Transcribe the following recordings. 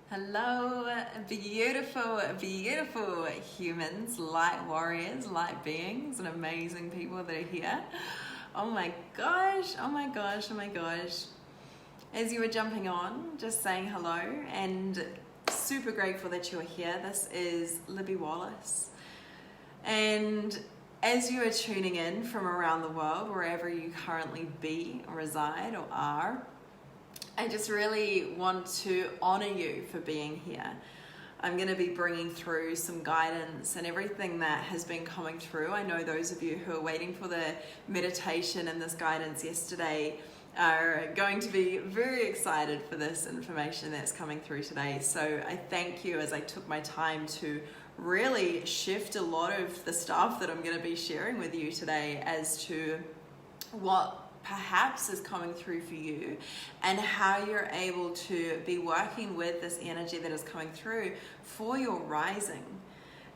Hello, beautiful, beautiful humans, light warriors, light beings, and amazing people that are here. Oh my gosh, oh my gosh, oh my gosh. As you were jumping on, just saying hello and super grateful that you're here. This is Libby Wallace. And as you are tuning in from around the world, wherever you currently be or reside or are, I just really want to honor you for being here. I'm going to be bringing through some guidance and everything that has been coming through. I know those of you who are waiting for the meditation and this guidance yesterday are going to be very excited for this information that's coming through today. So I thank you as I took my time to really shift a lot of the stuff that I'm going to be sharing with you today as to what perhaps is coming through for you and how you're able to be working with this energy that is coming through for your rising.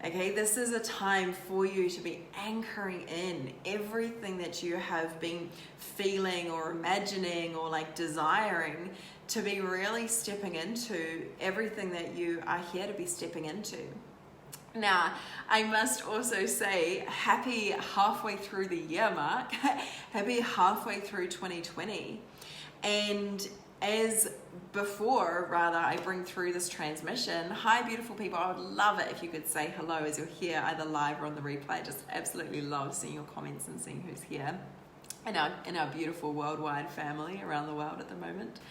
Okay, this is a time for you to be anchoring in everything that you have been feeling or imagining or like desiring, to be really stepping into everything that you are here to be stepping into. Now, I must also say happy halfway through the year mark, happy halfway through 2020. And as before, rather, I bring through this transmission. Hi, beautiful people. I would love it if you could say hello as you're here, either live or on the replay. I just absolutely love seeing your comments and seeing who's here in our beautiful worldwide family around the world at the moment.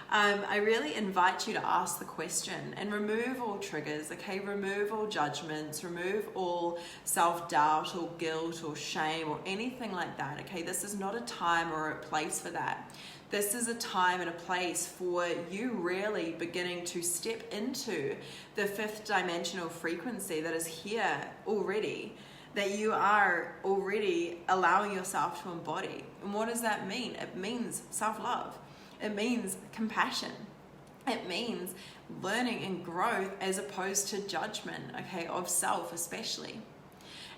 I really invite you to ask the question and remove all triggers, okay? Remove all judgments, remove all self-doubt or guilt or shame or anything like that, okay? This is not a time or a place for that. This is a time and a place for you really beginning to step into the fifth dimensional frequency that is here already, that you are already allowing yourself to embody. And what does that mean? It means self-love. It means compassion. It means learning and growth as opposed to judgment, okay, of self especially.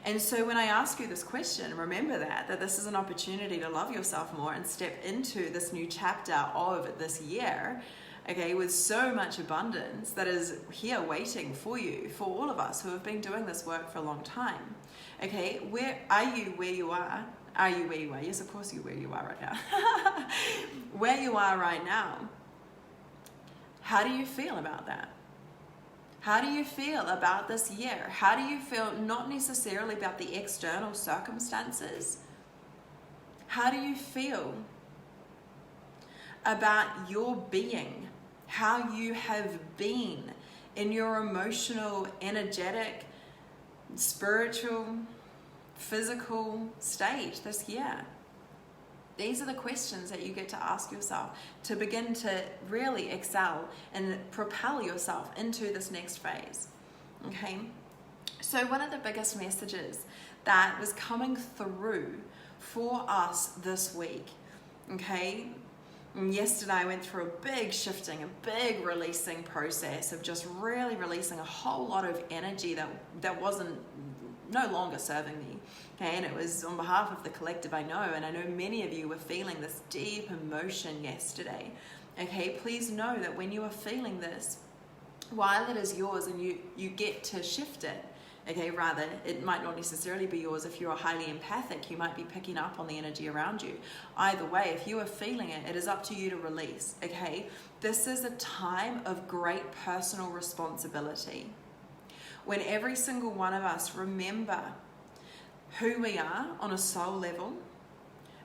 And so when I ask you this question, remember that this is an opportunity to love yourself more and step into this new chapter of this year, okay, with so much abundance that is here waiting for you, for all of us who have been doing this work for a long time. Okay, where are you where you are? Are you where you are? Yes, of course you're where you are right now. Where you are right now, how do you feel about that? How do you feel about this year? How do you feel not necessarily about the external circumstances? How do you feel about your being? How you have been in your emotional, energetic, spiritual, physical state this year? These are the questions that you get to ask yourself to begin to really excel and propel yourself into this next phase. Okay, so one of the biggest messages that was coming through for us this week, okay, yesterday I went through a big shifting, a big releasing process of just really releasing a whole lot of energy that wasn't no longer serving me, okay, and it was on behalf of the collective I know, and I know many of you were feeling this deep emotion yesterday, okay. Please know that when you are feeling this, while it is yours and you get to shift it, okay, rather it might not necessarily be yours. If you are highly empathic, you might be picking up on the energy around you. Either way, if you are feeling it, it is up to you to release, okay. This is a time of great personal responsibility, when every single one of us remember who we are on a soul level,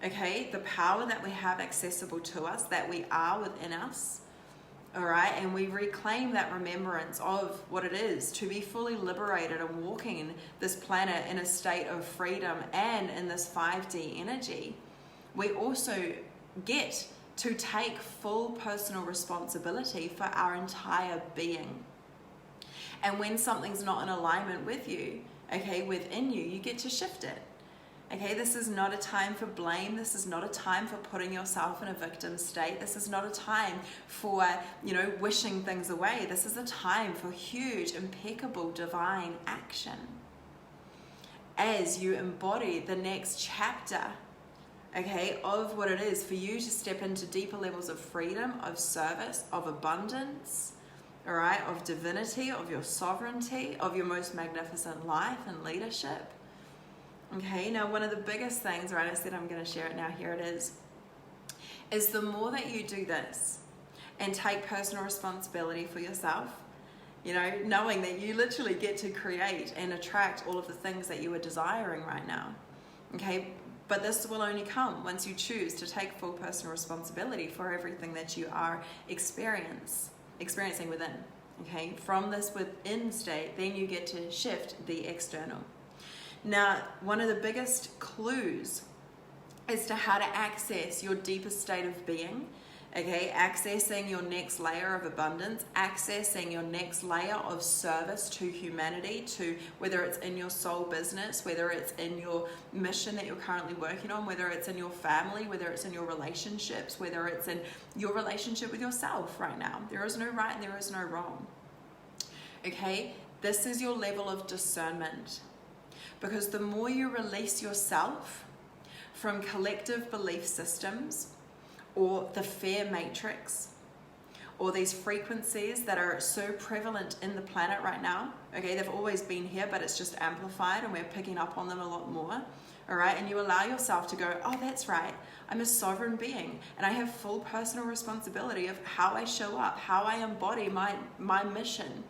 okay, the power that we have accessible to us, that we are within us, all right, and we reclaim that remembrance of what it is to be fully liberated and walking this planet in a state of freedom and in this 5D energy. We also get to take full personal responsibility for our entire being. And when something's not in alignment with you, okay, within you, you get to shift it. Okay, this is not a time for blame. This is not a time for putting yourself in a victim state. This is not a time for, wishing things away. This is a time for huge, impeccable, divine action as you embody the next chapter, okay, of what it is for you to step into deeper levels of freedom, of service, of abundance, all right, of divinity, of your sovereignty, of your most magnificent life and leadership. Okay, now one of the biggest things, right, I said I'm going to share it now, here it is the more that you do this and take personal responsibility for yourself, you know, knowing that you literally get to create and attract all of the things that you are desiring right now. Okay, but this will only come once you choose to take full personal responsibility for everything that you are experiencing within. Okay, from this within state, then you get to shift the external. Now, one of the biggest clues as to how to access your deepest state of being, okay, accessing your next layer of abundance, accessing your next layer of service to humanity, to whether it's in your soul business, whether it's in your mission that you're currently working on, whether it's in your family, whether it's in your relationships, whether it's in your relationship with yourself right now. There is no right and there is no wrong. Okay, this is your level of discernment. Because the more you release yourself from collective belief systems or the fear matrix or these frequencies that are so prevalent in the planet right now, okay, they've always been here, but it's just amplified and we're picking up on them a lot more, all right, and you allow yourself to go, oh, that's right, I'm a sovereign being and I have full personal responsibility of how I show up, how I embody my mission.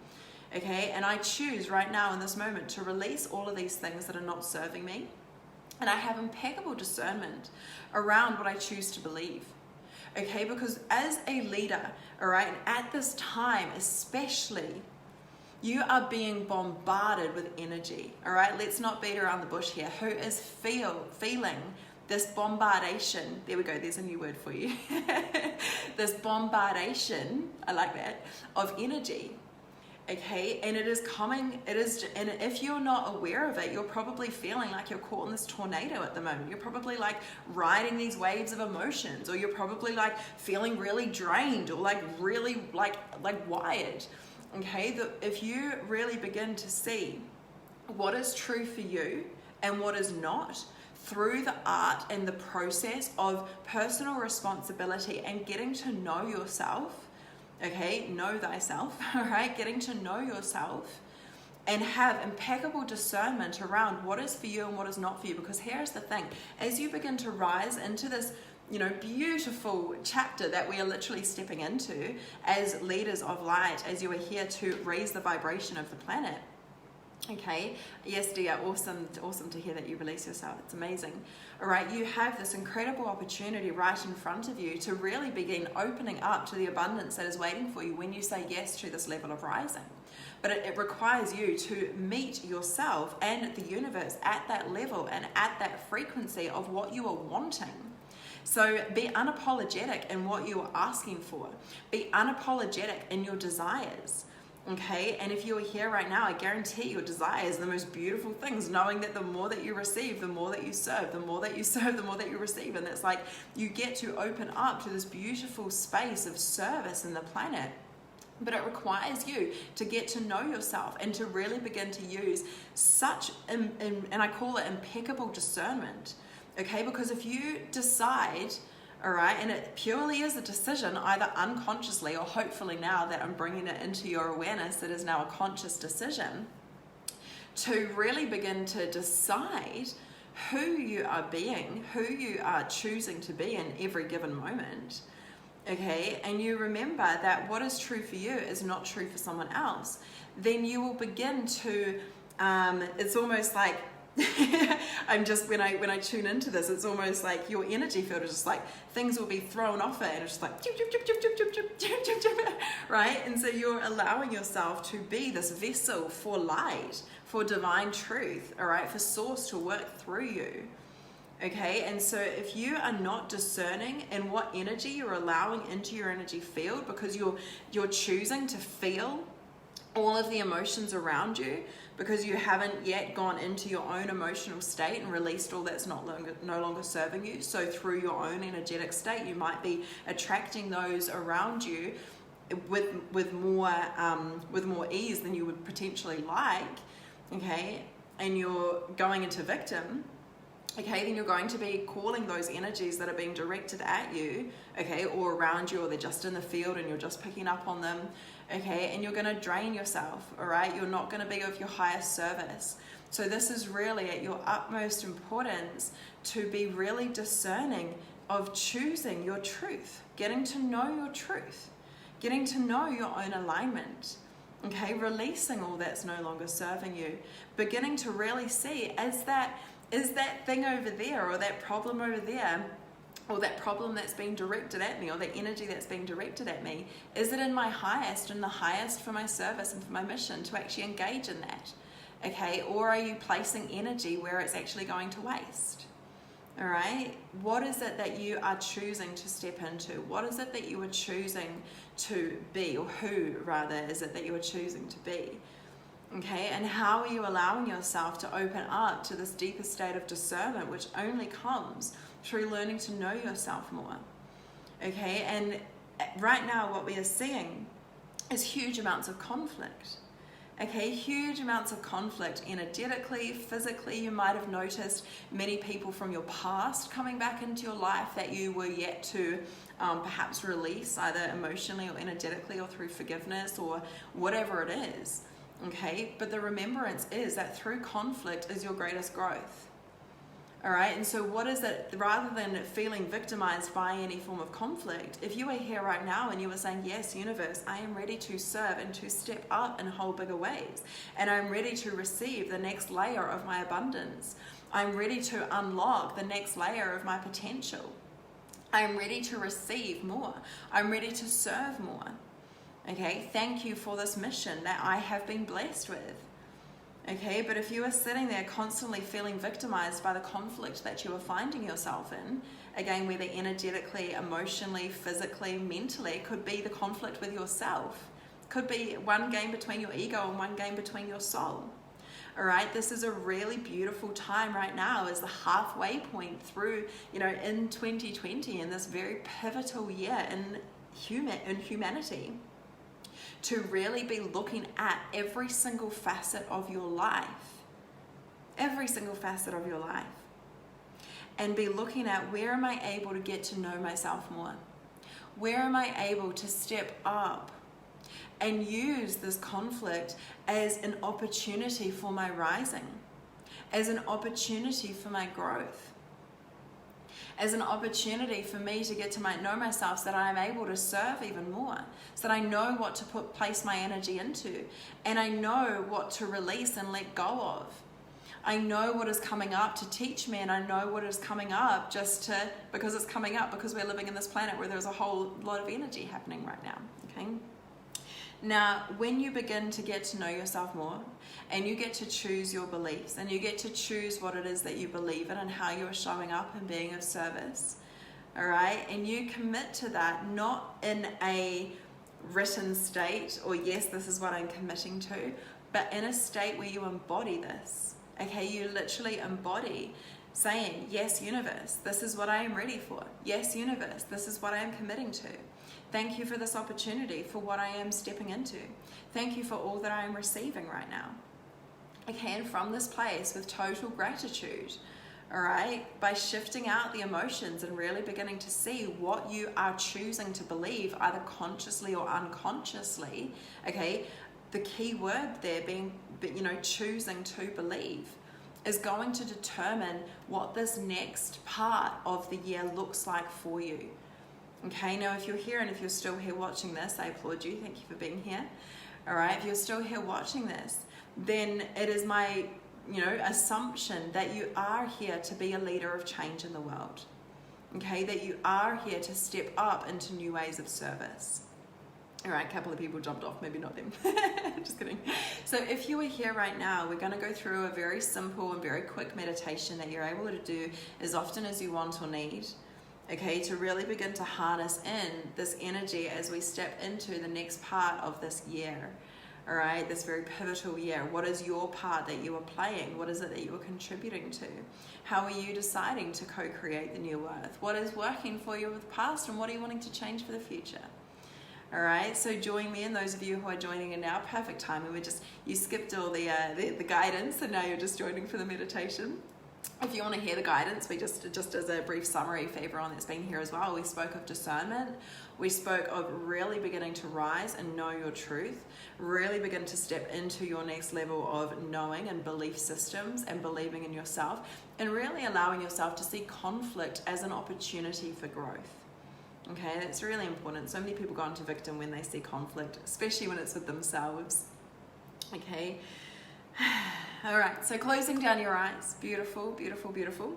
Okay, and I choose right now in this moment to release all of these things that are not serving me. And I have impeccable discernment around what I choose to believe. Okay, because as a leader, all right, and at this time especially, you are being bombarded with energy. All right, let's not beat around the bush here. Who is feeling this bombardation? There we go, there's a new word for you. This bombardation, I like that, of energy. Okay, and it is coming, and if you're not aware of it, you're probably feeling like you're caught in this tornado at the moment. You're probably like riding these waves of emotions, or you're probably like feeling really drained or like really like wired. Okay, if you really begin to see what is true for you and what is not through the art and the process of personal responsibility and getting to know yourself, okay, know thyself, all right, getting to know yourself and have impeccable discernment around what is for you and what is not for you. Because here's the thing, as you begin to rise into this, you know, beautiful chapter that we are literally stepping into as leaders of light, as you are here to raise the vibration of the planet. Okay, yes dear, awesome to hear that you release yourself. It's amazing. All right, you have this incredible opportunity right in front of you to really begin opening up to the abundance that is waiting for you when you say yes to this level of rising. But it requires you to meet yourself and the universe at that level and at that frequency of what you are wanting. So be unapologetic in what you are asking for. Be unapologetic in your desires. Okay, and if you're here right now, I guarantee your desires are the most beautiful things, knowing that the more that you receive, the more that you serve, the more that you serve, the more that you receive. And it's like you get to open up to this beautiful space of service in the planet. But it requires you to get to know yourself and to really begin to use such, and I call it impeccable discernment. Okay, because if you decide, all right, and it purely is a decision, either unconsciously or hopefully now that I'm bringing it into your awareness, it is now a conscious decision to really begin to decide who you are being, who you are choosing to be in every given moment. Okay, and you remember that what is true for you is not true for someone else. Then you will begin to, it's almost like, I'm just, when I tune into this, it's almost like your energy field is just like things will be thrown off it and it's just like right? And so you're allowing yourself to be this vessel for light, for divine truth, all right, for source to work through you. Okay, and so if you are not discerning in what energy you're allowing into your energy field, because you're choosing to feel all of the emotions around you, because you haven't yet gone into your own emotional state and released all that's no longer serving you. So through your own energetic state, you might be attracting those around you with more ease than you would potentially like. Okay, and you're going into victim. Okay, then you're going to be calling those energies that are being directed at you, okay, or around you, or they're just in the field and you're just picking up on them, okay? And you're going to drain yourself, all right? You're not going to be of your highest service. So this is really at your utmost importance to be really discerning of choosing your truth, getting to know your truth, getting to know your own alignment, okay? Releasing all that's no longer serving you, beginning to really see, is that thing over there, or that problem over there, or that problem that's being directed at me, or that energy that's being directed at me, is it in my highest and the highest for my service and for my mission to actually engage in that? Okay, or are you placing energy where it's actually going to waste? All right, what is it that you are choosing to step into? What is it that you are choosing to be, or who rather is it that you are choosing to be? Okay, and how are you allowing yourself to open up to this deeper state of discernment, which only comes through learning to know yourself more? Okay, and right now what we are seeing is huge amounts of conflict. Okay, huge amounts of conflict energetically, physically. You might have noticed many people from your past coming back into your life that you were yet to perhaps release, either emotionally or energetically, or through forgiveness or whatever it is. Okay, but the remembrance is that through conflict is your greatest growth. All right, and so what is it, rather than feeling victimized by any form of conflict, if you are here right now and you are saying, yes, universe, I am ready to serve and to step up in whole bigger ways, and I'm ready to receive the next layer of my abundance, I'm ready to unlock the next layer of my potential, I'm ready to receive more, I'm ready to serve more. Okay, thank you for this mission that I have been blessed with. Okay, but if you are sitting there constantly feeling victimized by the conflict that you are finding yourself in, again, whether energetically, emotionally, physically, mentally, it could be the conflict with yourself. It could be one game between your ego and one game between your soul. All right, this is a really beautiful time right now, as the halfway point through, in 2020, in this very pivotal year in humanity, to really be looking at every single facet of your life, and be looking at, where am I able to get to know myself more? Where am I able to step up and use this conflict as an opportunity for my rising, as an opportunity for my growth, as an opportunity for me to get to know myself, so that I'm able to serve even more, so that I know what to place my energy into, and I know what to release and let go of. I know what is coming up to teach me, and I know what is coming up because it's coming up because we're living in this planet where there's a whole lot of energy happening right now. Okay. Now, when you begin to get to know yourself more, and you get to choose your beliefs, and you get to choose what it is that you believe in and how you are showing up and being of service, all right, and you commit to that, not in a written state, or yes, this is what I'm committing to, but in a state where you embody this, okay, you literally embody saying, yes, universe, this is what I am ready for. Yes, universe, this is what I am committing to. Thank you for this opportunity, for what I am stepping into. Thank you for all that I am receiving right now. Okay, and from this place with total gratitude, all right, by shifting out the emotions and really beginning to see what you are choosing to believe, either consciously or unconsciously, okay, the key word there being, choosing to believe, is going to determine what this next part of the year looks like for you. Okay, now if you're here, and if you're still here watching this, I applaud you. Thank you for being here. All right, if you're still here watching this, then it is my, assumption that you are here to be a leader of change in the world. Okay, that you are here to step up into new ways of service. All right, a couple of people jumped off, maybe not them. Just kidding. So if you are here right now, we're going to go through a very simple and very quick meditation that you're able to do as often as you want or need. Okay, to really begin to harness in this energy as we step into the next part of this year. All right, this very pivotal year. What is your part that you are playing? What is it that you are contributing to? How are you deciding to co-create the new earth? What is working for you with the past, and what are you wanting to change for the future? All right, so join me, and those of you who are joining in now, perfect timing. You skipped all the guidance, and now you're just joining for the meditation. If you want to hear the guidance, we just as a brief summary for everyone that's been here as well, we spoke of discernment. We spoke of really beginning to rise and know your truth, really begin to step into your next level of knowing and belief systems and believing in yourself, and really allowing yourself to see conflict as an opportunity for growth. Okay, that's really important. So many people go into victim when they see conflict, especially when it's with themselves. Okay. All right, so closing down your eyes. Beautiful, beautiful, beautiful.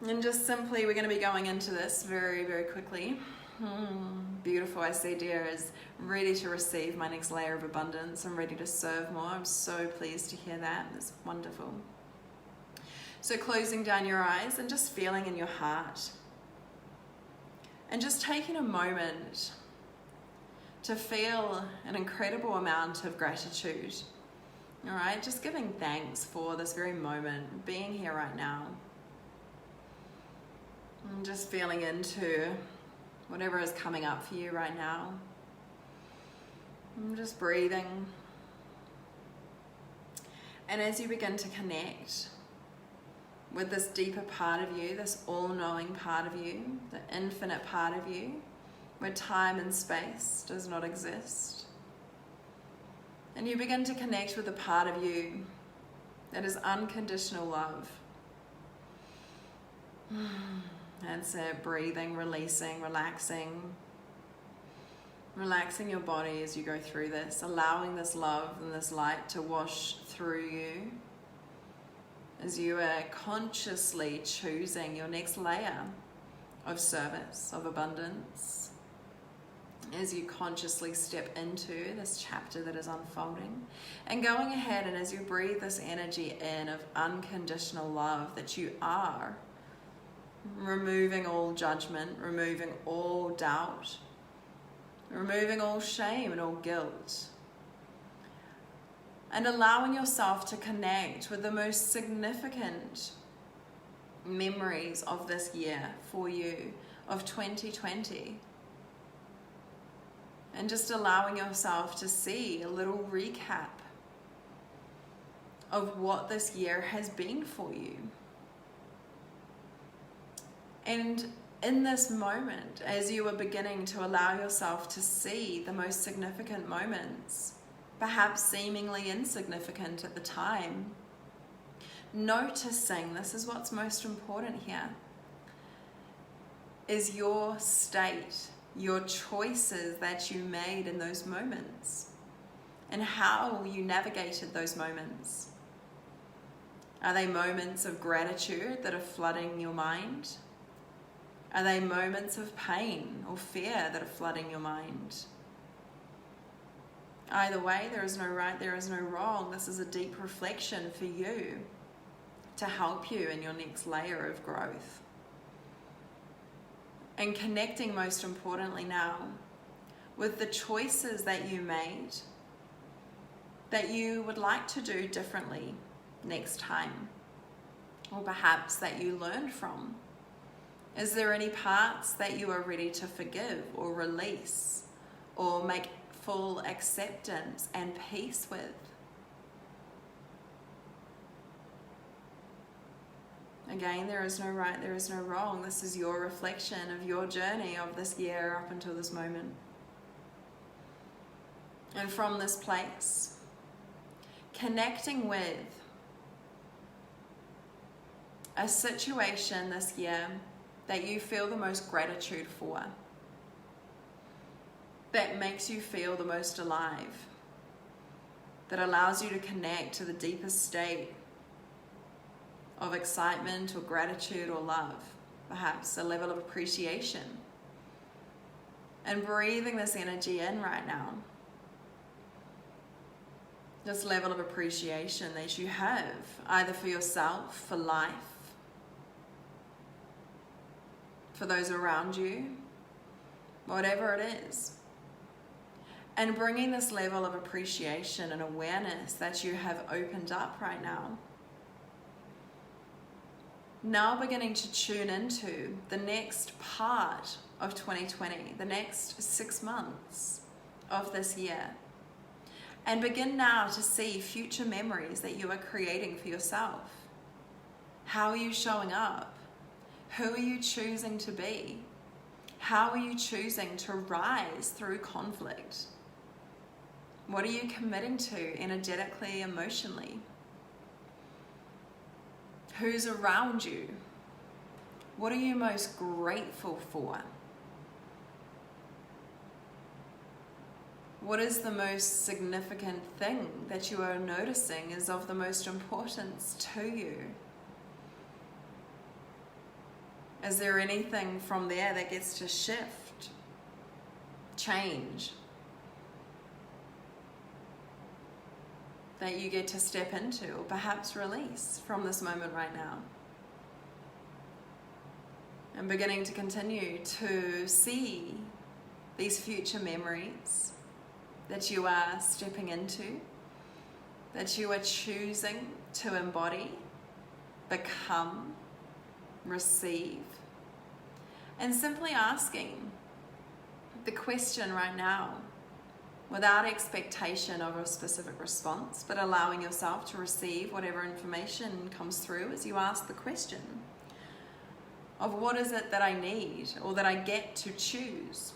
And just simply, we're going to be going into this very, very quickly. Beautiful. I see dear is ready to receive my next layer of abundance. I'm ready to serve more. I'm so pleased to hear that. It's wonderful. So closing down your eyes and just feeling in your heart. And just taking a moment to feel an incredible amount of gratitude. All right, just giving thanks for this very moment, being here right now. And just feeling into whatever is coming up for you right now. And just breathing. And as you begin to connect with this deeper part of you, this all-knowing part of you, the infinite part of you, where time and space does not exist. And you begin to connect with a part of you that is unconditional love. That's it, breathing, releasing, relaxing. Relaxing your body as you go through this, allowing this love and this light to wash through you as you are consciously choosing your next layer of service, of abundance. As you consciously step into this chapter that is unfolding, and going ahead, and as you breathe this energy in of unconditional love that you are, removing all judgment, removing all doubt, removing all shame and all guilt, and allowing yourself to connect with the most significant memories of this year for you, of 2020. And just allowing yourself to see a little recap of what this year has been for you. And in this moment, as you are beginning to allow yourself to see the most significant moments, perhaps seemingly insignificant at the time, noticing, this is what's most important here, is your state, your choices that you made in those moments, and how you navigated those moments. Are they moments of gratitude that are flooding your mind? Are they moments of pain or fear that are flooding your mind? Either way, there is no right, there is no wrong. This is a deep reflection for you to help you in your next layer of growth. And connecting, most importantly now, with the choices that you made that you would like to do differently next time, or perhaps that you learned from. Is there any parts that you are ready to forgive or release or make full acceptance and peace with? Again, there is no right, there is no wrong. This is your reflection of your journey of this year up until this moment. And from this place, connecting with a situation this year that you feel the most gratitude for, that makes you feel the most alive, that allows you to connect to the deepest state of excitement or gratitude or love, perhaps a level of appreciation. And breathing this energy in right now, this level of appreciation that you have, either for yourself, for life, for those around you, whatever it is. And bringing this level of appreciation and awareness that you have opened up right now. Now beginning to tune into the next part of 2020, the next 6 months of this year. And begin now to see future memories that you are creating for yourself. How are you showing up? Who are you choosing to be? How are you choosing to rise through conflict? What are you committing to energetically, emotionally? Who's around you? What are you most grateful for? What is the most significant thing that you are noticing is of the most importance to you? Is there anything from there that gets to shift, change, that you get to step into or perhaps release from this moment right now? And beginning to continue to see these future memories that you are stepping into, that you are choosing to embody, become, receive, and simply asking the question right now without expectation of a specific response, but allowing yourself to receive whatever information comes through as you ask the question of what is it that I need or that I get to choose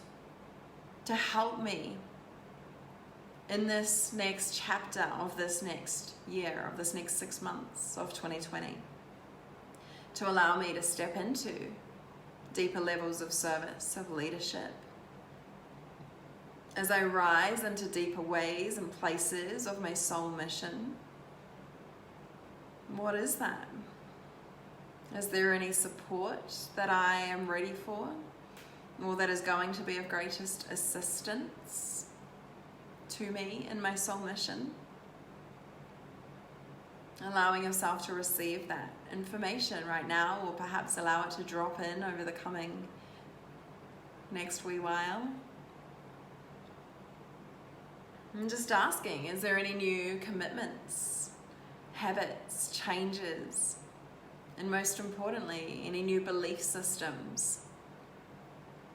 to help me in this next chapter of this next year, of this next 6 months of 2020, to allow me to step into deeper levels of service, of leadership. As I rise into deeper ways and places of my soul mission, what is that? Is there any support that I am ready for, or that is going to be of greatest assistance to me in my soul mission? Allowing yourself to receive that information right now, or perhaps allow it to drop in over the coming next wee while. And just asking, is there any new commitments, habits, changes, and most importantly, any new belief systems,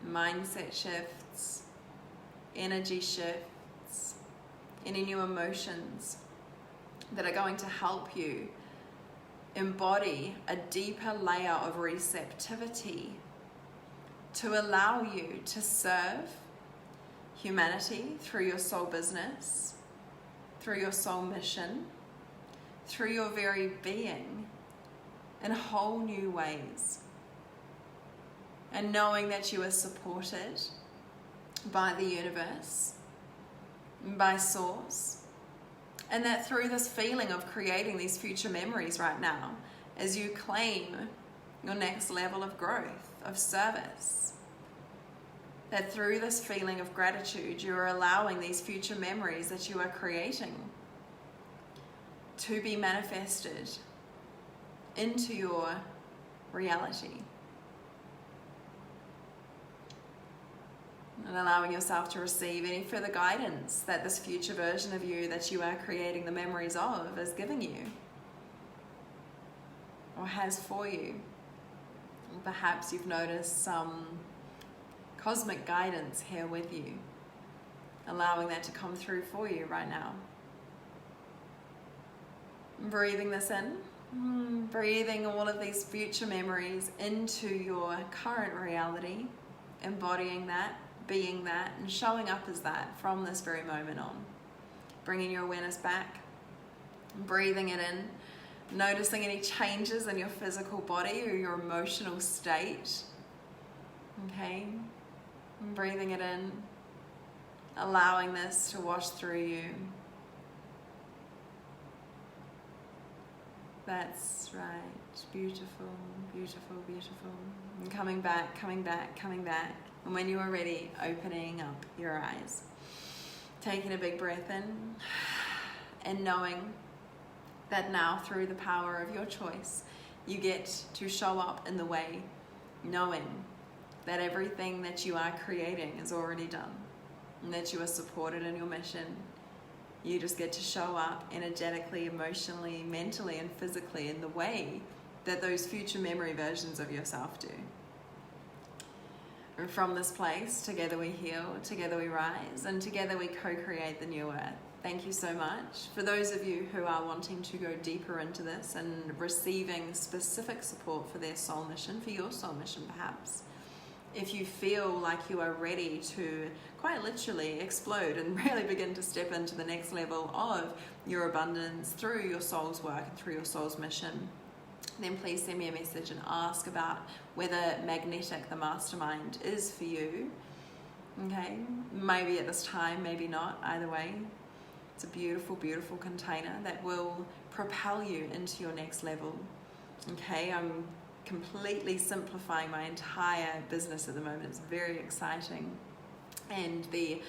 mindset shifts, energy shifts, any new emotions that are going to help you embody a deeper layer of receptivity to allow you to serve humanity through your soul business, through your soul mission, through your very being in whole new ways. And knowing that you are supported by the universe, by source, and that through this feeling of creating these future memories right now, as you claim your next level of growth, of service, that through this feeling of gratitude, you are allowing these future memories that you are creating to be manifested into your reality. And allowing yourself to receive any further guidance that this future version of you that you are creating the memories of is giving you, or has for you. Or perhaps you've noticed some cosmic guidance here with you, allowing that to come through for you right now. Breathing this in, breathing all of these future memories into your current reality, embodying that, being that, and showing up as that from this very moment on. Bringing your awareness back, breathing it in, noticing any changes in your physical body or your emotional state. Okay, and breathing it in, allowing this to wash through you. That's right. Beautiful, beautiful, beautiful. And coming back, coming back, coming back. And when you are ready, opening up your eyes. Taking a big breath in and knowing that now through the power of your choice, you get to show up in the way, knowing that everything that you are creating is already done and that you are supported in your mission. You just get to show up energetically, emotionally, mentally, and physically in the way that those future memory versions of yourself do. And from this place, together we heal, together we rise, and together we co-create the new earth. Thank you so much. For those of you who are wanting to go deeper into this and receiving specific support for their soul mission, for your soul mission perhaps, if you feel like you are ready to quite literally explode and really begin to step into the next level of your abundance through your soul's work and through your soul's mission, then please send me a message and ask about whether Magnetic, the mastermind, is for you. Okay, maybe at this time, maybe not, either way. It's a beautiful, beautiful container that will propel you into your next level. Okay, I'm completely simplifying my entire business at the moment. It's very exciting. And the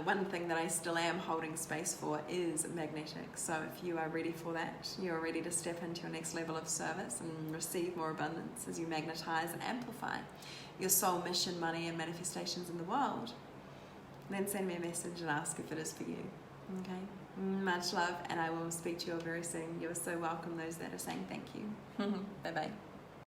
one thing that I still am holding space for is Magnetic. So if you are ready for that, you're ready to step into your next level of service and receive more abundance as you magnetize and amplify your soul mission, money, and manifestations in the world, then send me a message and ask if it is for you. Okay, much love, and I will speak to you all very soon. You are so welcome, those that are saying thank you. Bye bye.